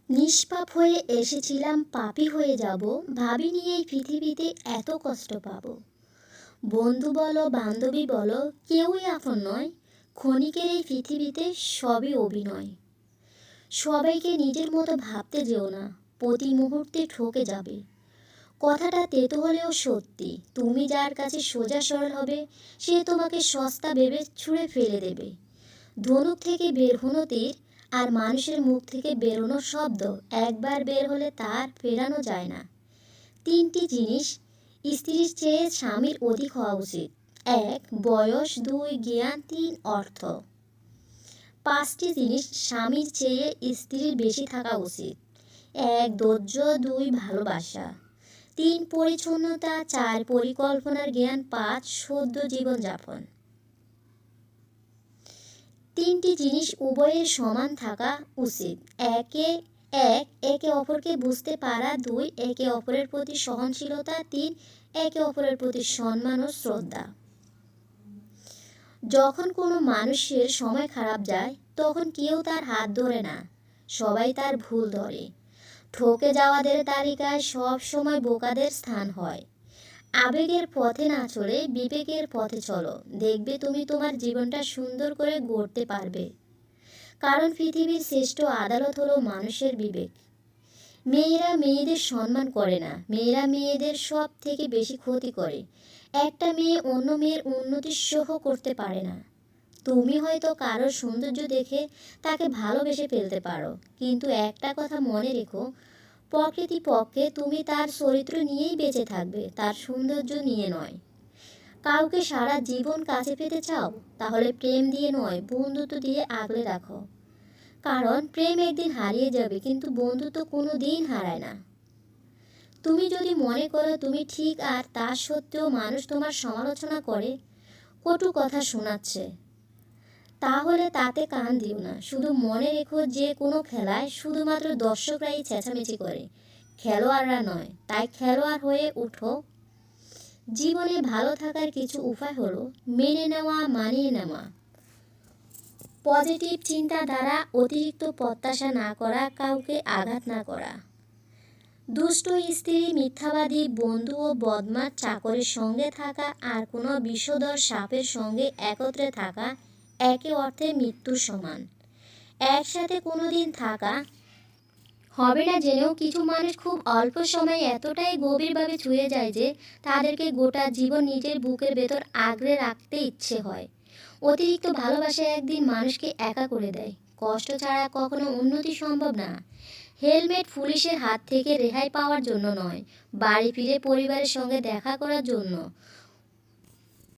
নিষ্পাপ হয়ে এসেছিলাম, পাপী হয়ে যাব, ভাবিনি এই পৃথিবীতে এত কষ্ট পাবো। বন্ধু বলো বান্ধবী বলো, কেউই আপন নয়। ক্ষণিকের এই পৃথিবীতে সবই অভিনয়। সবাইকে নিজের মতো ভাবতে যেও না, প্রতি মুহূর্তে ঠকে যাবে। কথাটা তেতো হলেও সত্যি, তুমি যার কাছে সোজা সরল হবে, সে তোমাকে সস্তা ভেবে ছুঁড়ে ফেলে দেবে। ধনুক থেকে বের হনো তীর, আর মানুষের মুখ থেকে বেরোনো শব্দ একবার বের হলে তার ফেরানো যায় না। তিনটি জিনিস স্ত্রীর চেয়ে স্বামীর অধিক হওয়া উচিত: এক, বয়স; দুই, জ্ঞান; তিন, অর্থ। পাঁচটি জিনিস স্বামীর চেয়ে স্ত্রীর বেশি থাকা উচিত: এক, ধৈর্য; দুই, ভালোবাসা; তিন, পরিচ্ছন্নতা; চার, পরিকল্পনার জ্ঞান; পাঁচ, শুদ্ধ জীবনযাপন। তিনটি জিনিস উভয়ের সমান থাকা উচিত: একে অপরকে বুঝতে পারা; দুই, একে অপরের প্রতি সহনশীলতা; তিন, একে অপরের প্রতি সম্মান ও শ্রদ্ধা। যখন কোনো মানুষের সময় খারাপ যায়, তখন কেউ তার হাত ধরে না, সবাই তার ভুল ধরে। ঠকে যাওয়াদের তালিকায় সব সময় বোকাদের স্থান হয়। আবেগের পথে না চলে বিবেকের পথে চলো, দেখবে তুমি তোমার জীবনটা সুন্দর করে গড়তে পারবে। কারণ পৃথিবীর শ্রেষ্ঠ আদালত হলো মানুষের বিবেক। মেয়েরা মেয়েদের সম্মান করে না, মেয়েরা মেয়েদের সব থেকে বেশি ক্ষতি করে। একটা মেয়ে অন্য মেয়ের উন্নতি সহ করতে পারে না। তুমি হয়তো কারোর সৌন্দর্য দেখে তাকে ভালোবেসে ফেলতে পারো, কিন্তু একটা কথা মনে রেখো, প্রকৃতপক্ষে তুমি তার চরিত্র নিয়েই বেঁচে থাকবে, তার সৌন্দর্য নিয়ে নয়। কাউকে সারা জীবন কাছে পেতে চাও, তাহলে প্রেম দিয়ে নয়, বন্ধুত্ব দিয়ে আগলে রাখো। কারণ প্রেম একদিন হারিয়ে যাবে, কিন্তু বন্ধুত্ব কোনো দিন হারায় না। তুমি যদি মনে করো তুমি ঠিক, আর তা সত্ত্বেও মানুষ তোমার সমালোচনা করে, কটু কথা শোনাচ্ছে, তাহলে তাতে কান দিও না। শুধু মনে রেখো, যে কোনো খেলায় শুধুমাত্র দর্শকরাই চেঁচামেচি করে, খেলোয়াড়রা নয়। তাই খেলোয়াড় হয়ে উঠো। জীবনে ভালো থাকার কিছু উপায় হলো মেনে নেওয়া, মানিয়ে নেওয়া, পজিটিভ চিন্তা দ্বারা, অতিরিক্ত প্রত্যাশা না করা, কাউকে আঘাত না করা। দুষ্ট স্ত্রী, মিথ্যাবাদী বন্ধু ও বদমাশ চাকরের সঙ্গে থাকা, আর কোনো বিষধর সাপের সঙ্গে একত্রে থাকা একে অর্থে মৃত্যুর সমান। একসাথে কোনোদিন থাকা হবে না জেনেও কিছু মানুষ খুব অল্প সময়ে এতটাই গভীরভাবে ছুঁয়ে যায় যে তাদেরকে গোটা জীবন নিজের বুকের ভেতর আগলে রাখতে ইচ্ছে হয়। অতিরিক্ত ভালোবাসা একদিন মানুষকে একা করে দেয়। কষ্ট ছাড়া কখনো উন্নতি সম্ভব না। হেলমেট পুলিশের হাত থেকে রেহাই পাওয়ার জন্য নয়, বাড়ি ফিরে পরিবারের সঙ্গে দেখা করার জন্য।